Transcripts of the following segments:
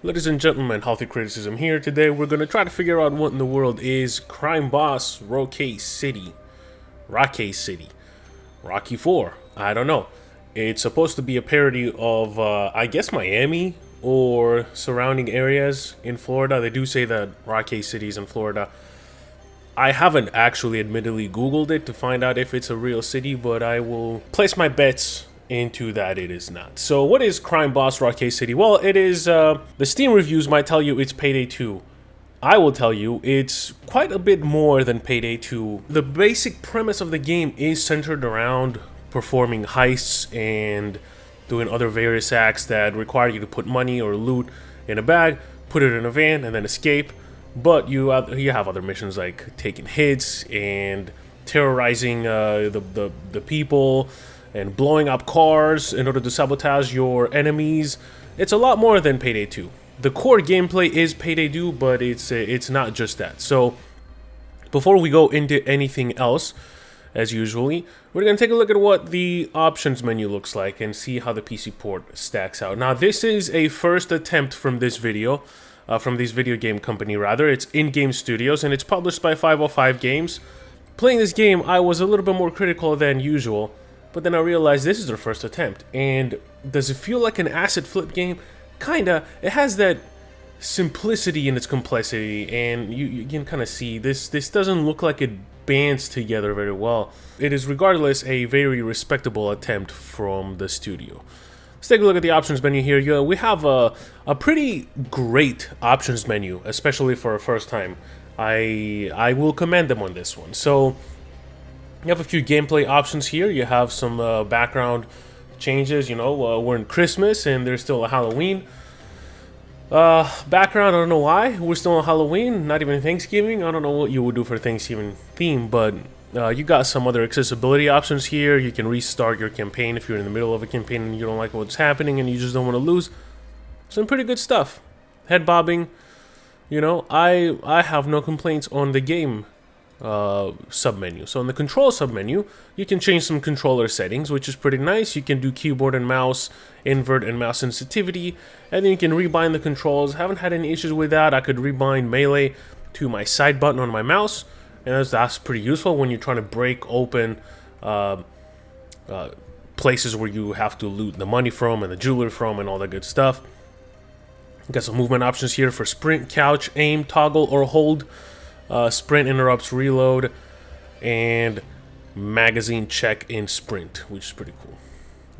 Ladies and gentlemen, Healthy Criticism here. Today we're going to try to figure out what in the world is Crime Boss Rockay City. Rockay City. Rocky 4. I don't know. It's supposed to be a parody of, I guess, Miami or surrounding areas in Florida. They do say that Rockay City is in Florida. I haven't actually admittedly Googled it to find out if it's a real city, but I will place my bets into that it is not. So what is Crime Boss Rockay City? Well, it is, the Steam reviews might tell you it's Payday 2. I will tell you it's quite a bit more than Payday 2. The basic premise of the game is centered around performing heists and doing other various acts that require you to put money or loot in a bag, put it in a van, and then escape. But you have other missions like taking hits and terrorizing the people, and blowing up cars in order to sabotage your enemies. It's a lot more than Payday 2. The core gameplay is Payday 2, but it's not just that. So before we go into anything else, as usually, we're going to take a look at what the options menu looks like and see how the PC port stacks out. Now, this is a first attempt from this video, from this video game company rather. It's In-Game Studios, and it's published by 505 Games. Playing this game, I was a little bit more critical than usual, but then I realized this is their first attempt. And does it feel like an asset flip game? Kinda. It has that simplicity in its complexity, and you can kind of see this doesn't look like it bands together very well. It is regardless a very respectable attempt from the studio. Let's take a look at the options menu here. We have a pretty great options menu, especially for a first time. I will commend them on this one. So you have a few gameplay options here. You have some background changes. You know, we're in Christmas and there's still a Halloween background. I don't know why we're still on Halloween, not even Thanksgiving. I don't know what you would do for Thanksgiving theme, but you got some other accessibility options here. You can restart your campaign if you're in the middle of a campaign and you don't like what's happening and you just don't want to lose. Some pretty good stuff. Head bobbing. You know, I have no complaints on the game submenu. So in the control submenu, you can change some controller settings, which is pretty nice. You can do keyboard and mouse, invert and mouse sensitivity, and then you can rebind the controls. Haven't had any issues with that. I could rebind melee to my side button on my mouse, and that's pretty useful when you're trying to break open places where you have to loot the money from and the jewelry from and all that good stuff. Got some movement options here for sprint, couch, aim, toggle, or hold. Sprint interrupts reload, and magazine check in sprint, which is pretty cool.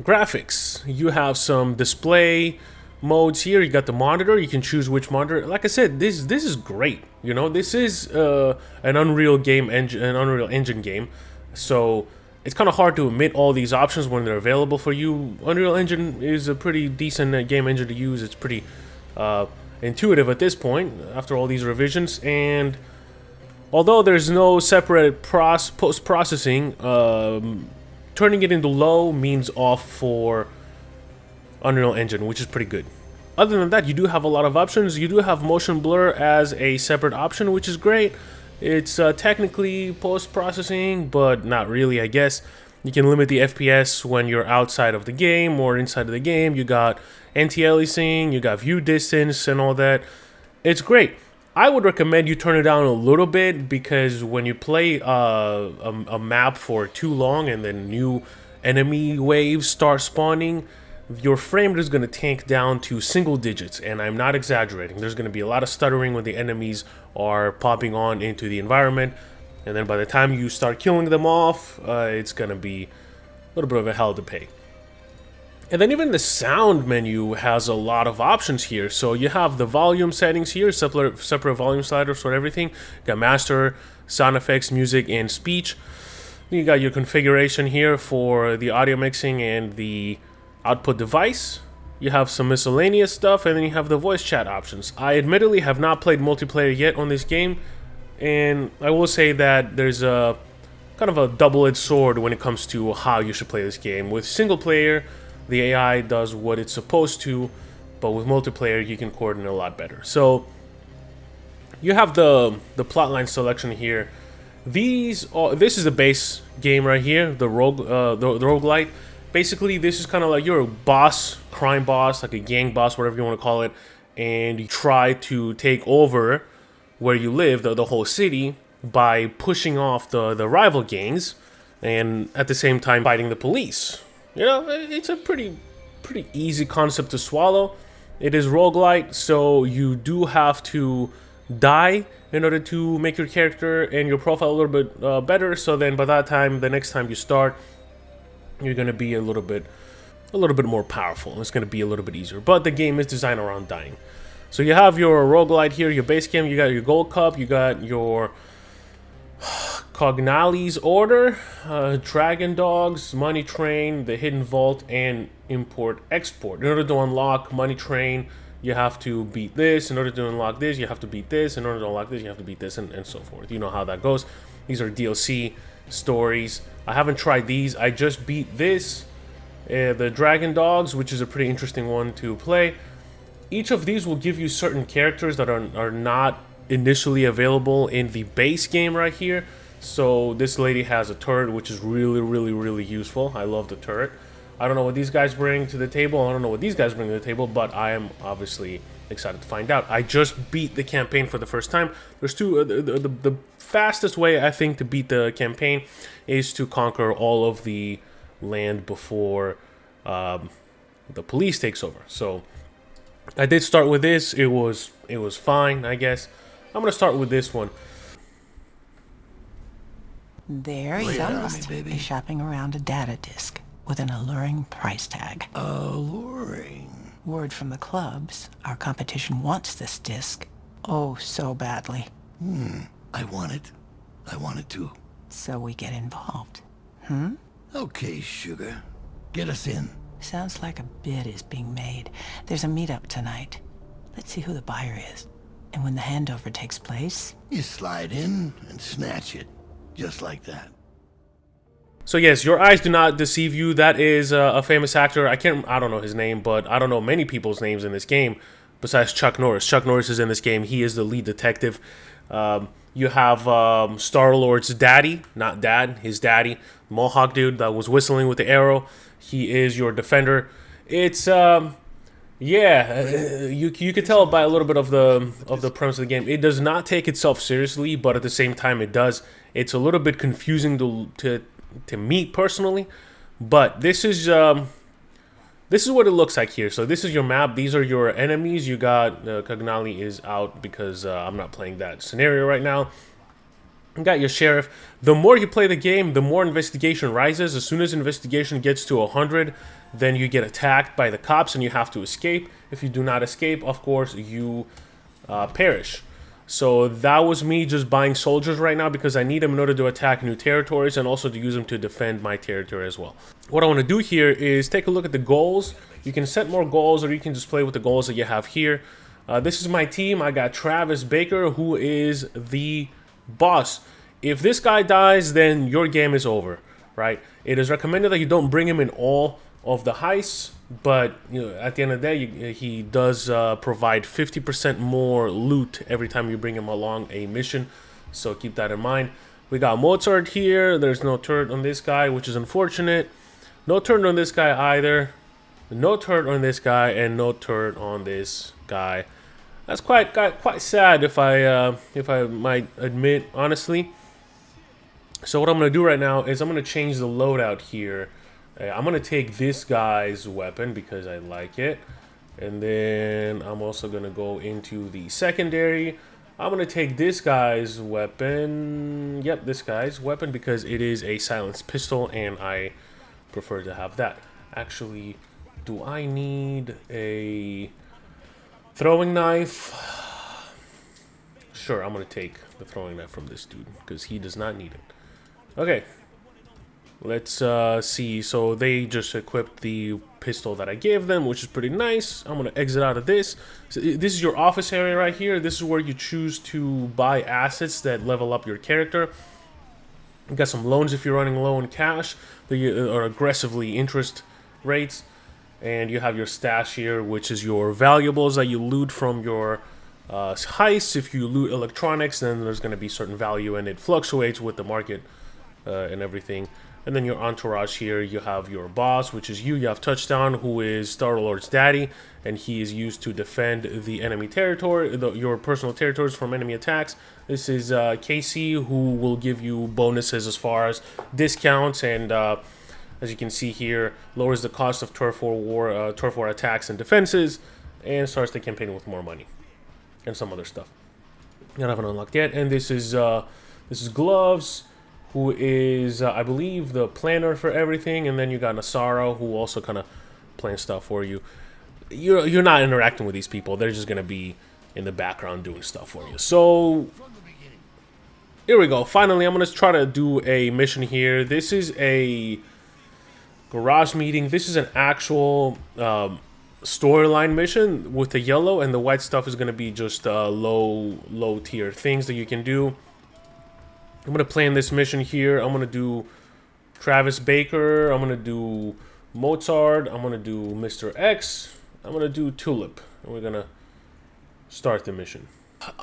Graphics, you have some display modes here. You got the monitor. You can choose which monitor. Like I said, this is great. You know, this is an Unreal Engine game, so it's kind of hard to omit all these options when they're available for you. Unreal Engine is a pretty decent game engine to use. It's pretty intuitive at this point after all these revisions, and although there's no separate post-processing, turning it into low means off for Unreal Engine, which is pretty good. Other than that, you do have a lot of options. You do have motion blur as a separate option, which is great. It's technically post-processing, but not really, I guess. You can limit the FPS when you're outside of the game or inside of the game. You got anti-aliasing, you got view distance and all that. It's great. I would recommend you turn it down a little bit, because when you play a map for too long and then new enemy waves start spawning, your frame rate is going to tank down to single digits, and I'm not exaggerating. There's going to be a lot of stuttering when the enemies are popping on into the environment, and then by the time you start killing them off, it's going to be a little bit of a hell to pay. And then even the sound menu has a lot of options here. So you have the volume settings here, separate volume sliders for everything. You got master, sound effects, music, and speech. Then you got your configuration here for the audio mixing and the output device. You have some miscellaneous stuff, and then you have the voice chat options. I admittedly have not played multiplayer yet on this game, and I will say that there's a kind of a double-edged sword when it comes to how you should play this game. With single player, the AI does what it's supposed to, but with multiplayer, you can coordinate a lot better. So you have the plotline selection here. This is the base game right here, the roguelike. Basically, this is kind of like you're a boss, crime boss, like a gang boss, whatever you want to call it, and you try to take over where you live, the whole city, by pushing off the rival gangs, and at the same time fighting the police. You know, it's a pretty easy concept to swallow. It is roguelite, so you do have to die in order to make your character and your profile a little bit better. So then by that time, the next time you start, you're going to be a little bit more powerful. It's going to be a little bit easier. But the game is designed around dying. So you have your roguelite here, your base game, you got your gold cup, you got your Cognali's Order, Dragon Dogs, Money Train, the Hidden Vault, and Import Export. In order to unlock Money Train, you have to beat this. In order to unlock this, you have to beat this. In order to unlock this, you have to beat this, and so forth. You know how that goes. These are DLC stories. I haven't tried these. I just beat this, the Dragon Dogs, which is a pretty interesting one to play. Each of these will give you certain characters that are not initially available in the base game right here. So this lady has a turret, which is really useful. I love the turret. I don't know what these guys bring to the table. I don't know what these guys bring to the table, but I am obviously excited to find out. I just beat the campaign for the first time. There's two. The fastest way, I think, to beat the campaign is to conquer all of the land before the police takes over. So I did start with this. It was fine, I guess. I'm gonna start with this one. There he goes, baby. Shopping around a data disk with an alluring price tag. Alluring? Word from the clubs, our competition wants this disk. Oh, so badly. I want it. I want it too. So we get involved. Okay, sugar. Get us in. Sounds like a bid is being made. There's a meetup tonight. Let's see who the buyer is. And when the handover takes place... You slide in and snatch it. Just like that. So yes, your eyes do not deceive you. That is a famous actor. I don't know his name, but I don't know many people's names in this game besides Chuck Norris. Chuck Norris is in this game. He is the lead detective. You have Star-Lord's daddy, not dad, his daddy, Mohawk dude that was whistling with the arrow. He is your defender. It's yeah, you could tell by a little bit of the premise of the game. It does not take itself seriously, but at the same time it does. It's a little bit confusing to me personally, but this is what it looks like here. So this is your map. These are your enemies. You got Cognali is out because I'm not playing that scenario right now. You got your sheriff. The more you play the game, the more investigation rises. As soon as investigation gets to 100, then you get attacked by the cops and you have to escape. If you do not escape, of course, you perish. So that was me just buying soldiers right now because I need them in order to attack new territories and also to use them to defend my territory as well. What I want to do here is take a look at the goals. You can set more goals or you can just play with the goals that you have here. This is my team. I got Travis Baker, who is the boss. If this guy dies, then your game is over, right? It is recommended that you don't bring him in all of the heists, but you know, at the end of the day, he does provide 50% more loot every time you bring him along a mission, so keep that in mind. We got Mozart here. There's no turret on this guy, which is unfortunate. No turret on this guy either. No turret on this guy, and no turret on this guy. That's quite sad, if I might admit, honestly. So what I'm gonna do right now is I'm gonna change the loadout here. I'm going to take this guy's weapon because I like it. And then I'm also going to go into the secondary. I'm going to take this guy's weapon. Yep, this guy's weapon because it is a silenced pistol and I prefer to have that. Actually, do I need a throwing knife? Sure, I'm going to take the throwing knife from this dude because he does not need it. Okay. Let's see. So they just equipped the pistol that I gave them, which is pretty nice. I'm going to exit out of this. So this is your office area right here. This is where you choose to buy assets that level up your character. You got some loans if you're running low on cash. They are aggressively interest rates. And you have your stash here, which is your valuables that you loot from your heists. If you loot electronics, then there's going to be certain value, and it fluctuates with the market and everything. And then your entourage here, you have your boss, which is you. You have Touchdown, who is Star-Lord's daddy, and he is used to defend the enemy territory, your personal territories from enemy attacks. This is Casey, who will give you bonuses as far as discounts, and as you can see here, lowers the cost of turf war attacks and defenses, and starts the campaign with more money and some other stuff. I haven't unlocked yet. And this is Gloves, who is, I believe, the planner for everything. And then you got Nasara, who also kind of plans stuff for you. You're not interacting with these people. They're just going to be in the background doing stuff for you. So, here we go. Finally, I'm going to try to do a mission here. This is a garage meeting. This is an actual storyline mission with the yellow, and the white stuff is going to be just low tier things that you can do. I'm going to plan this mission here. I'm going to do Travis Baker. I'm going to do Mozart. I'm going to do Mr. X. I'm going to do Tulip. And we're going to start the mission.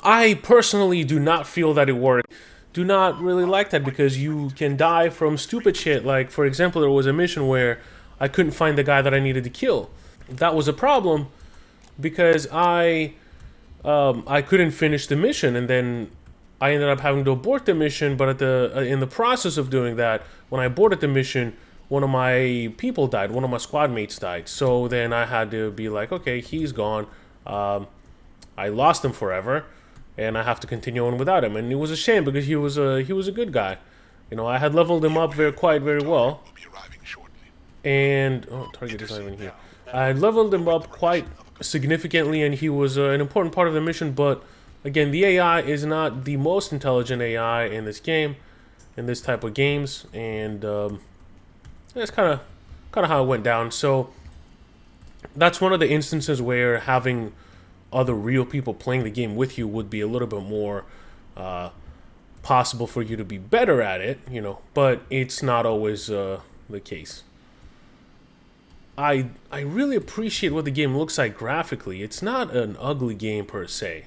I personally do not feel that it worked. Do not really like that, because you can die from stupid shit. Like, for example, there was a mission where I couldn't find the guy that I needed to kill. That was a problem because I couldn't finish the mission, and then I ended up having to abort the mission. But at in the process of doing that, when I aborted the mission, one of my people died. One of my squad mates died. So then I had to be like, okay, he's gone. I lost him forever, and I have to continue on without him. And it was a shame, because he was a good guy. You know, I had leveled him up quite very well. And target is not even here. I leveled him up quite significantly, and he was an important part of the mission. But again, the AI is not the most intelligent AI in this game, in this type of games, and that's kind of how it went down. So that's one of the instances where having other real people playing the game with you would be a little bit more possible for you to be better at it, you know. But it's not always the case. I really appreciate what the game looks like graphically. It's not an ugly game per se.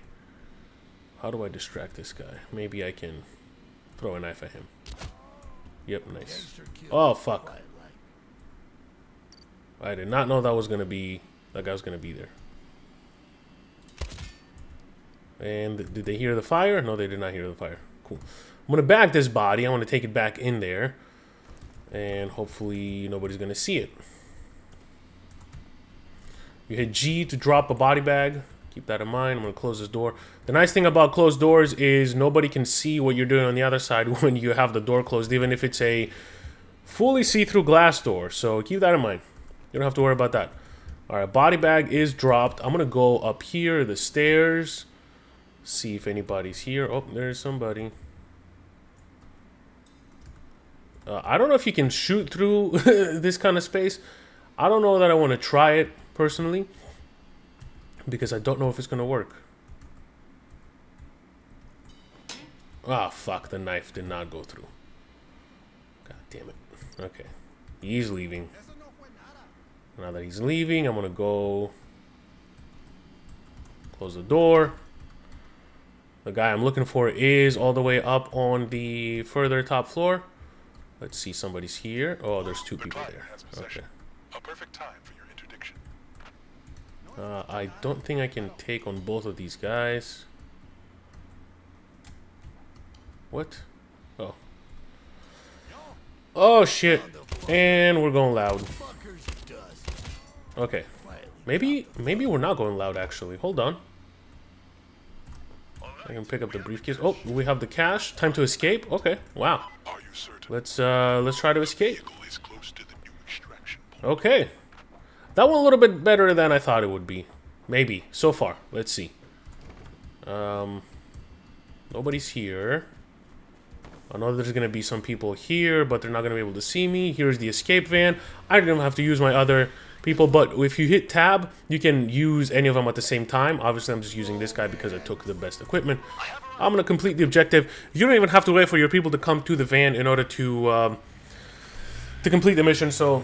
How do I distract this guy? Maybe I can throw a knife at him. Yep, nice. Oh, fuck. I did not know that guy was gonna be there. And did they hear the fire? No, they did not hear the fire. Cool. I'm gonna bag this body. I want to take it back in there, and hopefully nobody's gonna see it. You hit G to drop a body bag. Keep that in mind. I'm going to close this door. The nice thing about closed doors is nobody can see what you're doing on the other side when you have the door closed, even if it's a fully see-through glass door. So keep that in mind. You don't have to worry about that. All right, body bag is dropped. I'm going to go up here, the stairs, see if anybody's here. Oh, there's somebody. I don't know if you can shoot through this kind of space. I don't know that I want to try it personally, because I don't know if it's gonna work. Ah, fuck, the knife did not go through. God damn it. Okay, he's leaving. Now that he's leaving, I'm gonna go close the door. The guy I'm looking for is all the way up on the further top floor. Let's see, somebody's here. Oh, there's two people there. Okay. A perfect time for your interdiction. I don't think I can take on both of these guys. What? Oh. Oh, shit. And we're going loud. Okay. Maybe we're not going loud, actually. Hold on. I can pick up the briefcase. Oh, we have the cash. Time to escape. Okay. Wow. Are you certain? Let's try to escape. Vehicle is close to the new extraction point. Okay. That went a little bit better than I thought it would be. Maybe. So far. Let's see. Nobody's here. I know there's going to be some people here, but they're not going to be able to see me. Here's the escape van. I didn't have to use my other people, but if you hit tab, you can use any of them at the same time. Obviously, I'm just using this guy because I took the best equipment. I'm going to complete the objective. You don't even have to wait for your people to come to the van in order to complete the mission, so...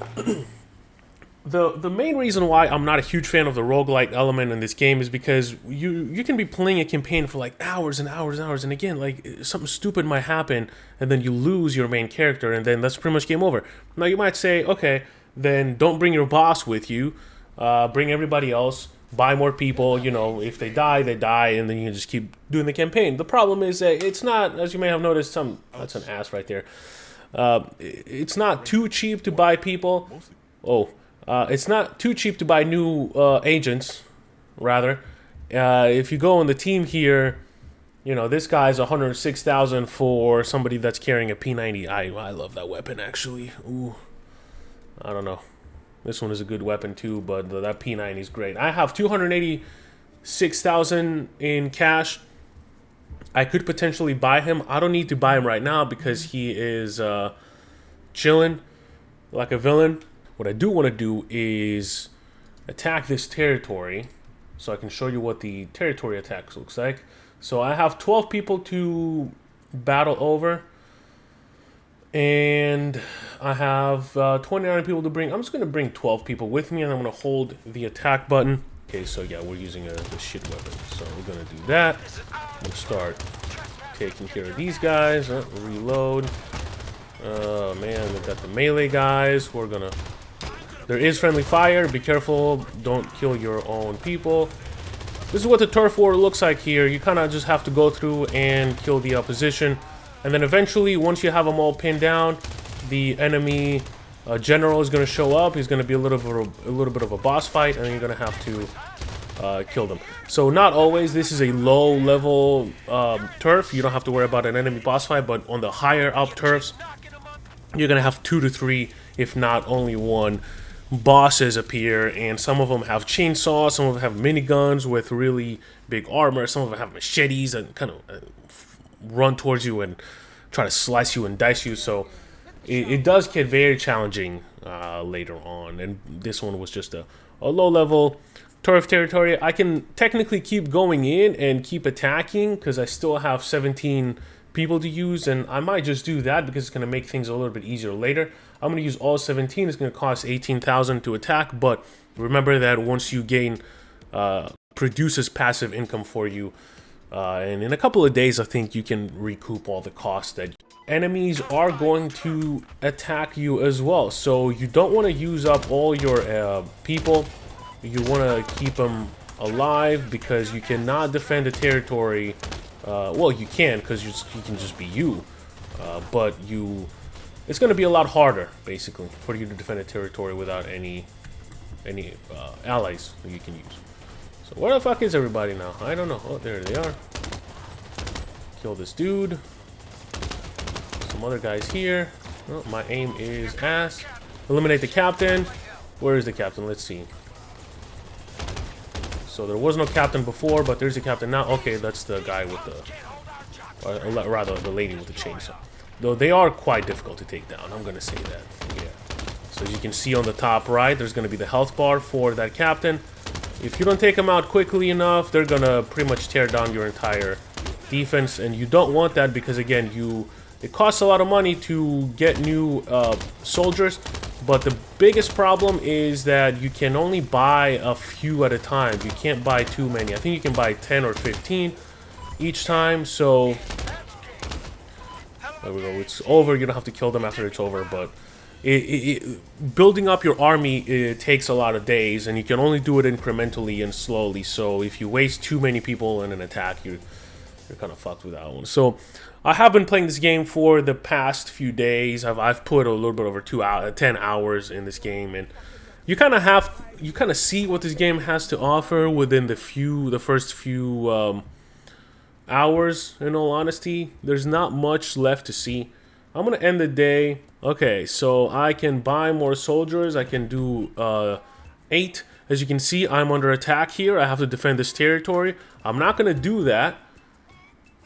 the main reason why I'm not a huge fan of the roguelike element in this game is because you can be playing a campaign for like hours and hours and hours, and again, like something stupid might happen, and then you lose your main character, and then that's pretty much game over. Now you might say, okay, then don't bring your boss with you, bring everybody else, buy more people, you know, if they die, and then you can just keep doing the campaign. The problem is that it's not, as you may have noticed, that's an ass right there. It's not too cheap to buy people. It's not too cheap to buy new agents, rather. If you go on the team here, you know, this guy's 106,000 for somebody that's carrying a P90. I love that weapon, actually. Ooh, I don't know. This one is a good weapon too, but that P90 is great. I have 286,000 in cash. I could potentially buy him. I don't need to buy him right now because he is chilling like a villain. What I do want to do is attack this territory so I can show you what the territory attacks looks like. So I have 12 people to battle over, and I have 29 people to bring. I'm just going to bring 12 people with me, and I'm going to hold the attack button. Okay, so yeah, we're using the shit weapon. So we're going to do that. We'll start taking care of these guys. Reload. Oh man, we've got the melee guys. We're going to... There is friendly fire. Be careful. Don't kill your own people. This is what the turf war looks like here. You kind of just have to go through and kill the opposition. And then eventually, once you have them all pinned down, the enemy general is going to show up. He's going to be a little bit of a boss fight, and then you're going to have to kill them. So not always. This is a low-level turf. You don't have to worry about an enemy boss fight. But on the higher-up turfs, you're going to have 2 to 3, if not only 1, bosses appear, and some of them have chainsaws, some of them have miniguns with really big armor, some of them have machetes and kind of run towards you and try to slice you and dice you. So it does get very challenging later on, and this one was just a low-level turf territory. I can technically keep going in and keep attacking because I still have 17 people to use, and I might just do that because it's going to make things a little bit easier later. I'm going to use all 17. It's going to cost 18,000 to attack, but remember that once you gain produces passive income for you, and in a couple of days I think you can recoup all the costs. That enemies are going to attack you as well, so you don't want to use up all your people. You want to keep them alive because you cannot defend the territory. Well, you can, because you can just be you, but it's going to be a lot harder, basically, for you to defend a territory without any allies that you can use. So where the fuck is everybody now? I don't know. Oh, there they are. Kill this dude. Some other guys here. Oh, my aim is ass. Eliminate the captain. Where is the captain? Let's see. So there was no captain before, but there's a captain now. Okay, that's the guy with the... Or rather, the lady with the chainsaw. Though they are quite difficult to take down, I'm going to say that. Yeah. So as you can see on the top right, there's going to be the health bar for that captain. If you don't take them out quickly enough, they're going to pretty much tear down your entire defense. And you don't want that because, again, it costs a lot of money to get new soldiers. But the biggest problem is that you can only buy a few at a time. You can't buy too many. I think you can buy 10 or 15 each time. So there we go. It's over. You don't have to kill them after it's over. But building up your army, it takes a lot of days, and you can only do it incrementally and slowly. So if you waste too many people in an attack, you're kind of fucked with that one. So I have been playing this game for the past few days. I've put a little bit over 10 hours in this game, and you kind of see what this game has to offer within the first few hours. In all honesty, there's not much left to see. I'm gonna end the day. Okay, so I can buy more soldiers. I can do 8. As you can see, I'm under attack here. I have to defend this territory. I'm not gonna do that.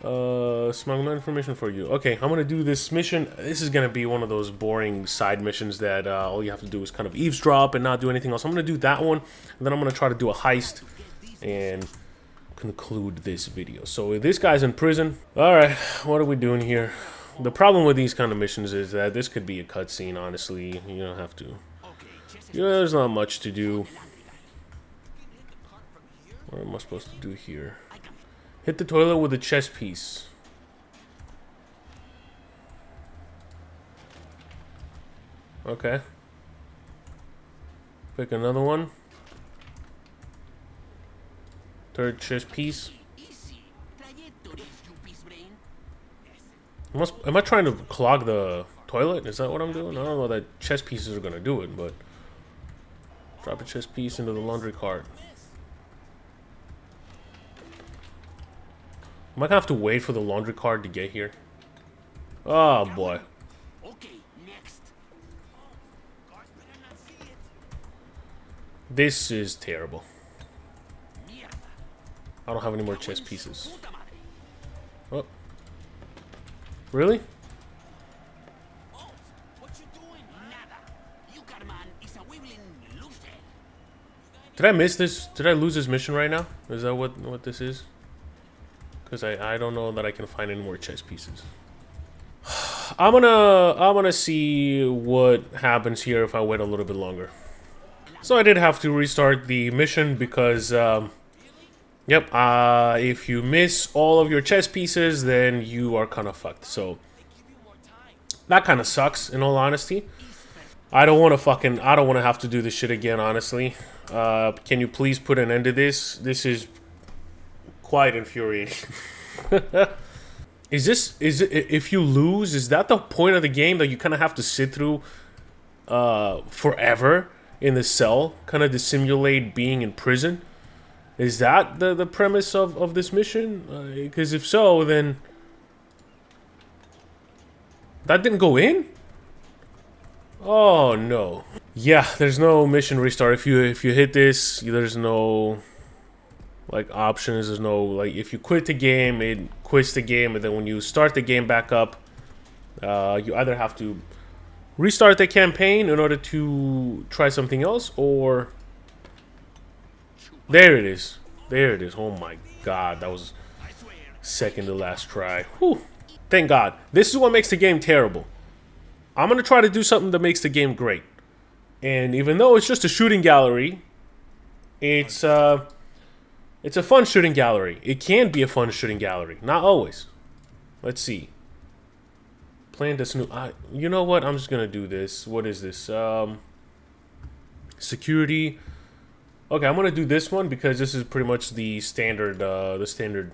Smuggle information for you. Okay, I'm gonna do this mission. This is gonna be one of those boring side missions that all you have to do is kind of eavesdrop and not do anything else. I'm gonna do that one, and then I'm gonna try to do a heist and conclude this video. So this guy's in prison. All right, what are we doing here? The problem with these kind of missions is that this could be a cutscene. Honestly, you don't have to Yeah, there's not much to do. What am I supposed to do here? Hit the toilet with a chess piece. Okay. Pick another one. Third chess piece. Am I trying to clog the toilet? Is that what I'm doing? I don't know that chess pieces are gonna do it, but drop a chess piece into the laundry cart. Am I gonna have to wait for the laundry cart to get here? Oh boy. This is terrible. I don't have any more chess pieces. Oh. Really? Did I miss this? Did I lose this mission right now? Is that what this is? Because I don't know that I can find any more chess pieces. I'm gonna see what happens here if I wait a little bit longer. So I did have to restart the mission because yep, if you miss all of your chess pieces, then you are kind of fucked. So that kind of sucks, in all honesty. I don't want to have to do this shit again, honestly. Can you please put an end to this? This is quite infuriating. If you lose, is that the point of the game that you kind of have to sit through forever in the cell, kind of to simulate being in prison? Is that the premise of this mission? Because if so, then that didn't go in? Oh no. Yeah, there's no mission restart. If you hit this, there's no like options. There's no like if you quit the game, it quits the game, and then when you start the game back up, you either have to restart the campaign in order to try something else, or there it is. There it is. Oh my god, that was second to last try. Whew. Thank God. This is what makes the game terrible. I'm gonna try to do something that makes the game great. And even though it's just a shooting gallery, it's a fun shooting gallery. It can be a fun shooting gallery. Not always. Let's see. Plan this new. You know what? I'm just gonna do this. What is this? Security. Okay, I'm gonna do this one because this is pretty much the standard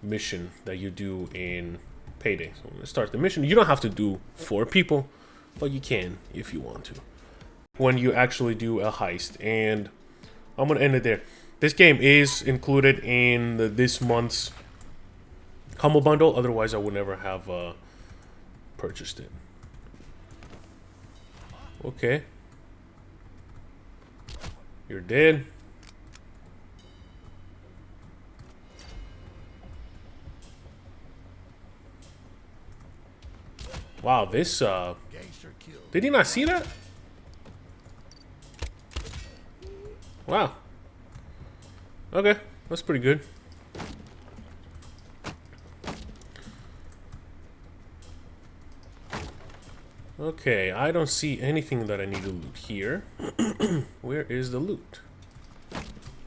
mission that you do in Payday. So I'm gonna start the mission. You don't have to do 4 people, but you can if you want to. When you actually do a heist, and I'm gonna end it there. This game is included in this month's Humble Bundle. Otherwise, I would never have purchased it. Okay. You're dead. Wow, this did he not see that? Wow. Okay, that's pretty good. Okay, I don't see anything that I need to loot here. Where is the loot?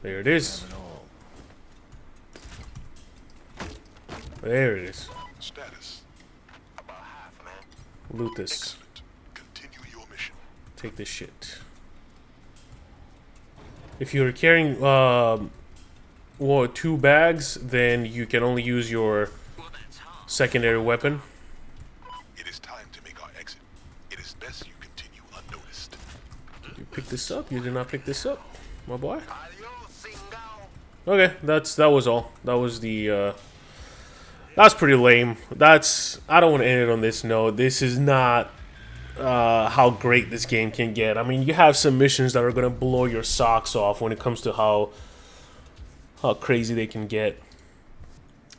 There it is. There it is. Status. About half, man. Loot this. Excellent. Continue your mission. Take this shit. If you're carrying 2 bags, then you can only use your secondary weapon. It is time to make our exit. It is best you continue unnoticed. Did you pick this up? You did not pick this up, my boy. Okay, that was all. That was the that's pretty lame. I don't want to end it on this note. This is not how great this game can get. I mean, you have some missions that are gonna blow your socks off when it comes to how crazy they can get.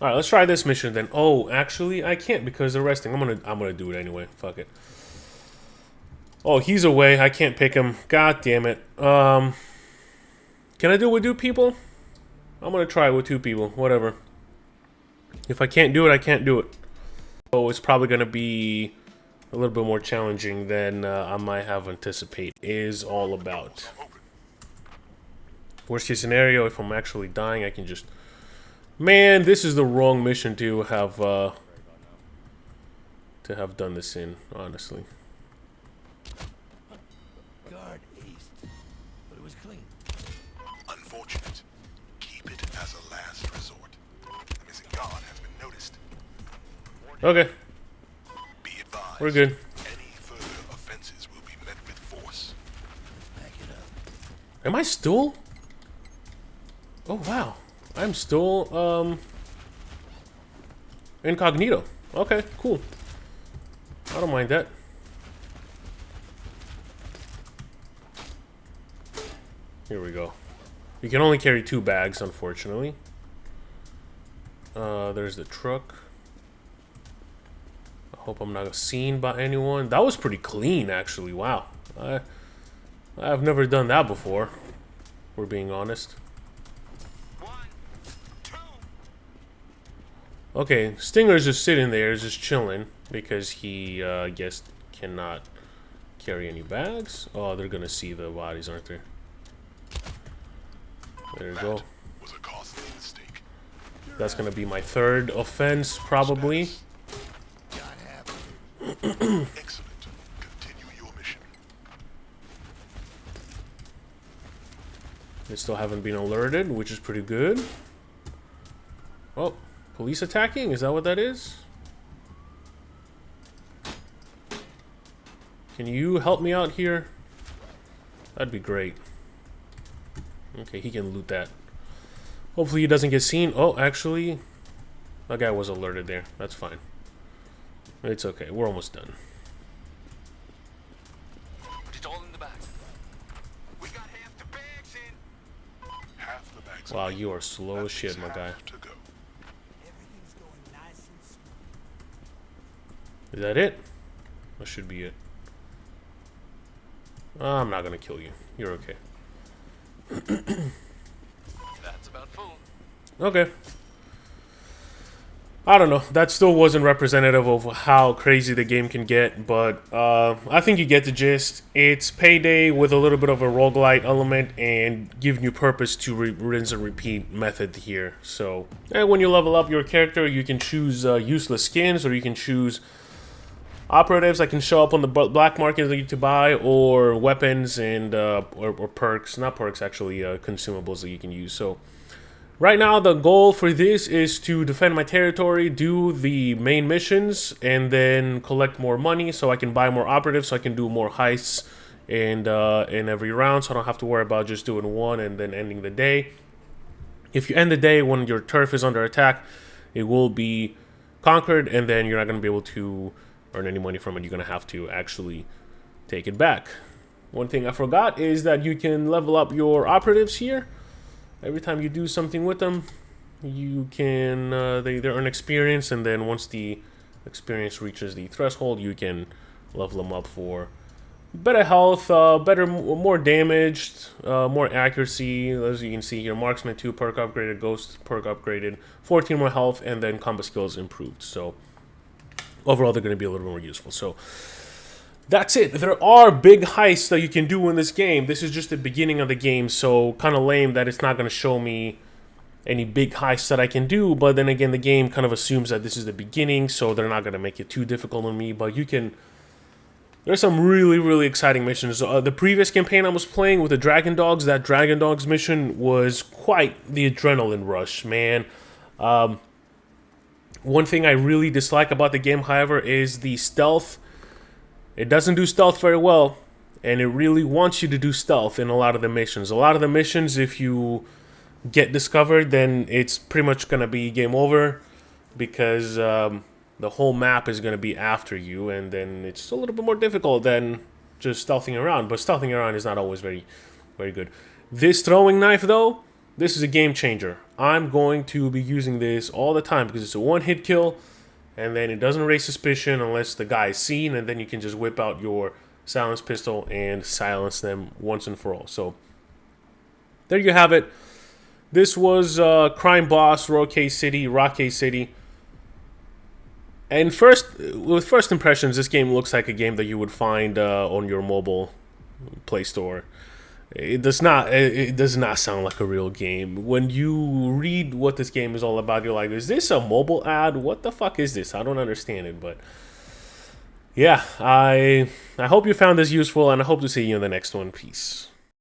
All right, let's try this mission then. Oh, actually, I can't because they're resting. I'm gonna do it anyway. Fuck it. Oh, he's away. I can't pick him. God damn it. Can I do it with 2 people? I'm gonna try it with 2 people. Whatever. If I can't do it, I can't do it. So it's probably gonna be a little bit more challenging than I might have anticipated. Is all about. Worst case scenario, if I'm actually dying, I can just... Man, this is the wrong mission to have done this in, honestly. Guard east, but it was clean. Unfortunate. Keep it as a last resort. The missing guard has been noticed. Okay, Be advised. we're good. Any further offenses will be met with force. Back it up. Am I still? Oh wow, I'm still incognito. Okay, cool. I don't mind that. Here we go. You can only carry 2 bags, unfortunately. There's the truck. I hope I'm not seen by anyone. That was pretty clean, actually. Wow. I've never done that before. We're being honest. 1, 2. Okay, Stinger's just sitting there, just chilling, because he, I guess, cannot carry any bags. Oh, they're gonna see the bodies, aren't they? There you go. Was a costly mistake. That's gonna be my 3rd offense, probably. Excellent. Continue your mission. They still haven't been alerted, which is pretty good. Oh, police attacking? Is that what that is? Can you help me out here? That'd be great. Okay, he can loot that. Hopefully he doesn't get seen. Oh, actually, that guy was alerted there. That's fine. It's okay. We're almost done. Put it all in the bag. We got half the bags in. Half the bags. Wow, you are slow as shit, my guy. To go. Everything's going nice and smooth. Is that it? That should be it. I'm not gonna kill you. You're okay. That's about full. Okay. I don't know. That still wasn't representative of how crazy the game can get, but I think you get the gist. It's Payday with a little bit of a roguelike element and giving you purpose to rinse and repeat method here. So, and when you level up your character, you can choose useless skins, or you can choose operatives that can show up on the black market that you to buy, or weapons and or perks, not perks actually, consumables that you can use. So right now the goal for this is to defend my territory, do the main missions, and then collect more money so I can buy more operatives, so I can do more heists and in every round, so I don't have to worry about just doing one and then ending the day. If you end the day when your turf is under attack, it will be conquered, and then you're not going to be able to earn any money from it. You're going to have to actually take it back. One thing I forgot is that you can level up your operatives here. Every time you do something with them, you can they earn experience, and then once the experience reaches the threshold, you can level them up for better health, more damage, more accuracy. As you can see here, marksman 2 perk upgraded, ghost perk upgraded, 14 more health, and then combat skills improved. So overall, they're going to be a little more useful. So that's it. There are big heists that you can do in this game. This is just the beginning of the game, so kind of lame that it's not going to show me any big heists that I can do. But then again, the game kind of assumes that this is the beginning, so they're not going to make it too difficult on me. But you can... There's some really, really exciting missions. The previous campaign I was playing with the Dragon Dogs, that Dragon Dogs mission was quite the adrenaline rush, man. One thing I really dislike about the game, however, is the stealth. It doesn't do stealth very well, and it really wants you to do stealth in a lot of the missions. A lot of the missions, if you get discovered, then it's pretty much going to be game over, because the whole map is going to be after you, and then it's a little bit more difficult than just stealthing around. But stealthing around is not always very, very good. This throwing knife, though, this is a game changer. I'm going to be using this all the time because it's a one-hit kill, and then it doesn't raise suspicion unless the guy is seen, and then you can just whip out your silence pistol and silence them once and for all. So there you have it. This was Crime Boss, Rockay City. And with first impressions, this game looks like a game that you would find on your mobile Play Store. It does not. It does not sound like a real game. When you read what this game is all about, you're like, "Is this a mobile ad? What the fuck is this? I don't understand it." But yeah, I hope you found this useful, and I hope to see you in the next one. Peace.